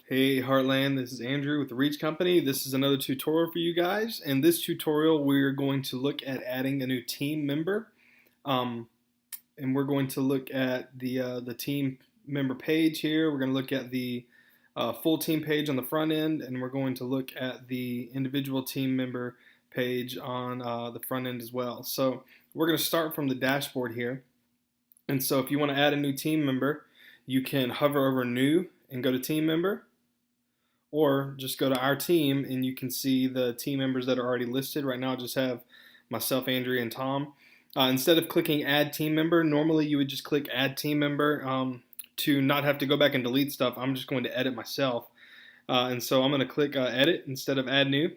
Hey Heartland, this is Andrew with the Reach Company. This is another tutorial for you guys. In this tutorial, we're going to look at adding a new team member, um, and we're going to look at the team member page here. We're going to look at the full team page on the front end, and we're going to look at the individual team member page on the front end as well. So we're going to start from the dashboard here. And so if you want to add a new team member, you can hover over New and go to Team Member, or just go to our team and you can see the team members that are already listed. Right now I just have myself, Andrea, and Tom. Instead of clicking add team member, normally you would just click add team member to not have to go back and delete stuff. I'm just going to edit myself. And so I'm going to click edit instead of add new.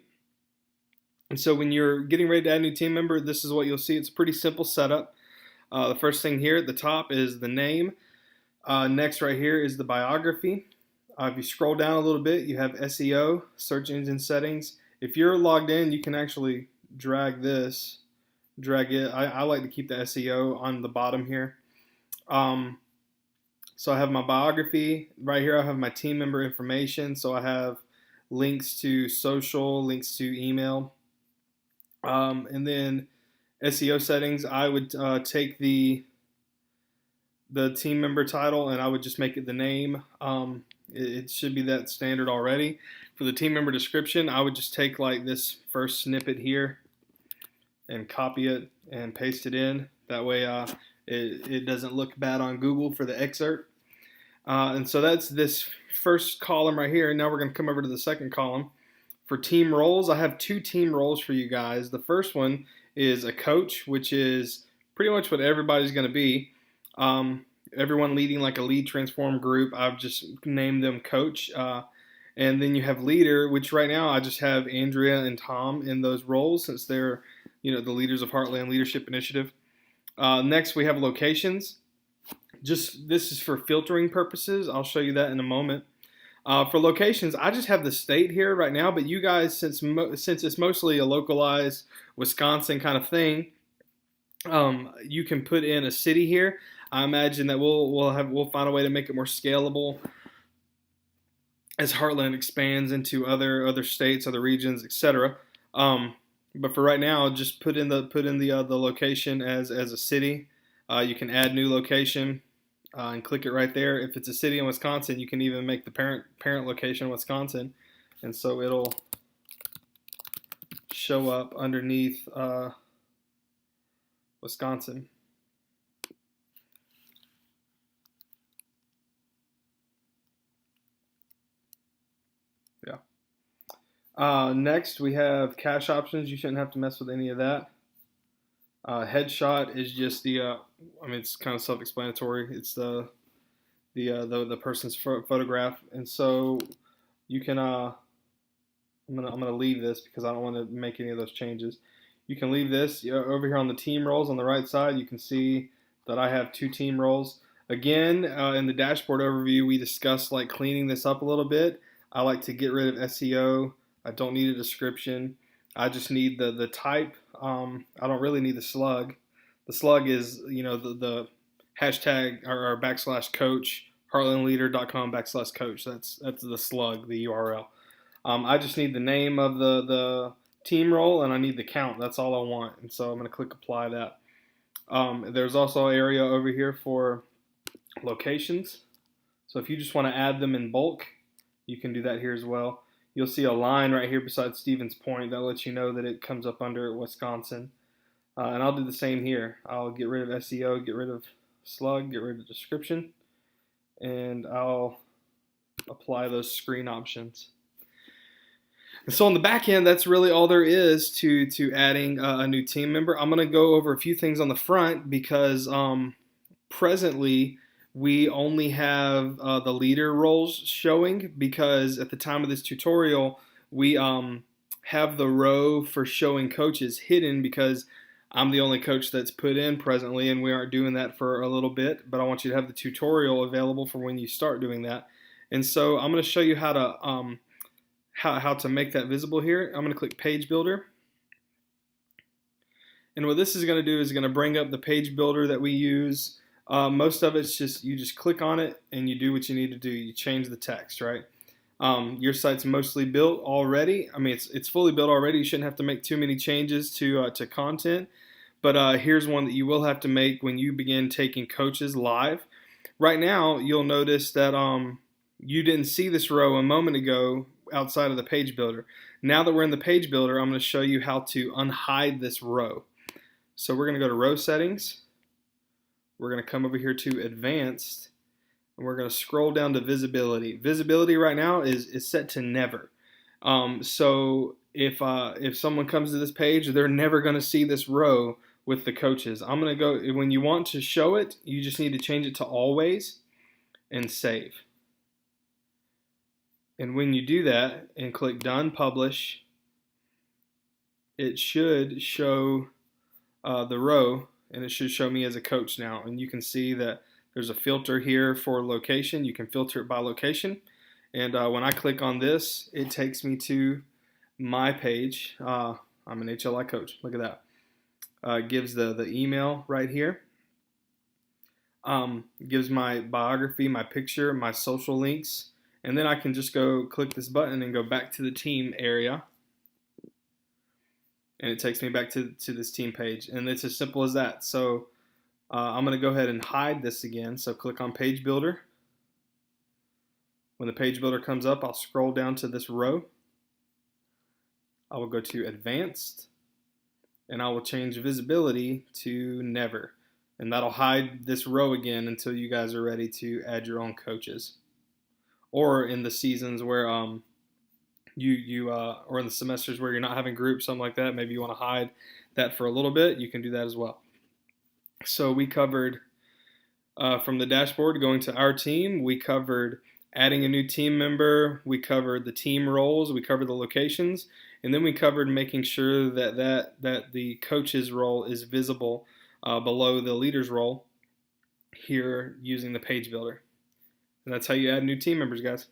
And so when you're getting ready to add a new team member, this is what you'll see. It's a pretty simple setup. The first thing here at the top is the name. Next right here is the biography. If you scroll down a little bit, you have SEO, search engine settings. If you're logged in, you can actually drag it. I like to keep the SEO on the bottom here. So I have my biography. Right here I have my team member information. So I have links to social, links to email. And then SEO settings, I would take the team member title and I would just make it the name. It should be that standard already. For the team member description, I would just take like this first snippet here and copy it and paste it in. That way it doesn't look bad on Google for the excerpt. And so that's this first column right here. Now we're going to come over to the second column. For team roles, I have two team roles for you guys. The first one is a coach, which is pretty much what everybody's going to be. Everyone leading like a lead transform group, I've just named them coach. And then you have leader, which right now I just have Andrea and Tom in those roles since they're, the leaders of Heartland Leadership Initiative. Next we have locations. Just this is for filtering purposes. I'll show you that in a moment. For locations, I just have the state here right now, but you guys, since it's mostly a localized Wisconsin kind of thing, you can put in a city here. I imagine that we'll find a way to make it more scalable as Heartland expands into other states, other regions, etc. But for right now, just put in the location as a city. You can add new location and click it right there. If it's a city in Wisconsin, you can even make the parent location Wisconsin, and so it'll show up underneath Wisconsin. Yeah. Next, we have cache options. You shouldn't have to mess with any of that. Headshot is just it's kind of self-explanatory. It's the person's photograph, and so you can. I'm gonna leave this because I don't want to make any of those changes. You can leave this over here on the team roles on the right side. You can see that I have two team roles. Again, in the dashboard overview, we discussed like cleaning this up a little bit. I like to get rid of SEO. I don't need a description. I just need the type. I don't really need the slug. The slug is the hashtag or backslash coach, heartlandleader.com backslash coach. That's the slug, the URL. I just need the name of the team role and I need the count. That's all I want. And so I'm going to click apply that. There's also an area over here for locations. So if you just want to add them in bulk, you can do that here as well. You'll see a line right here beside Stevens Point that lets you know that it comes up under Wisconsin. And I'll do the same here. I'll get rid of SEO, get rid of slug, get rid of description, and I'll apply those screen options. And so on the back end, that's really all there is to adding a new team member. I'm going to go over a few things on the front because presently we only have the leader roles showing because at the time of this tutorial, we have the row for showing coaches hidden because I'm the only coach that's put in presently, and we aren't doing that for a little bit, but I want you to have the tutorial available for when you start doing that. And so I'm going to show you how to make that visible here. I'm going to click Page Builder. And what this is going to do is going to bring up the page builder that we use. Most of it's just, you just click on it and you do what you need to do. You change the text, right? Your site's mostly built already. I mean, it's fully built already. You shouldn't have to make too many changes to content. But here's one that you will have to make when you begin taking coaches live. Right now, you'll notice that you didn't see this row a moment ago outside of the page builder. Now that we're in the page builder, I'm going to show you how to unhide this row. So we're going to go to row settings. We're going to come over here to advanced, and we're going to scroll down to visibility. Visibility right now is set to never. So if someone comes to this page, they're never going to see this row with the coaches. I'm going to go, when you want to show it, you just need to change it to always and save. And when you do that and click done, publish, it should show the row, and it should show me as a coach now. And you can see that there's a filter here for location. You can filter it by location. And when I click on this, it takes me to my page. I'm an HLI coach. Look at that. It gives the email right here. It gives my biography, my picture, my social links. And then I can just go click this button and go back to the team area. And it takes me back to this team page. And it's as simple as that. So I'm going to go ahead and hide this again. So click on Page Builder. When the Page Builder comes up, I'll scroll down to this row. I will go to Advanced, and I will change visibility to never. And that'll hide this row again until you guys are ready to add your own coaches. Or in the seasons where or in the semesters where you're not having groups, something like that, maybe you want to hide that for a little bit, you can do that as well. So we covered from the dashboard going to our team, we covered adding a new team member, we covered the team roles, we covered the locations, and then we covered making sure that the coach's role is visible below the leader's role here using the page builder. And that's how you add new team members, guys.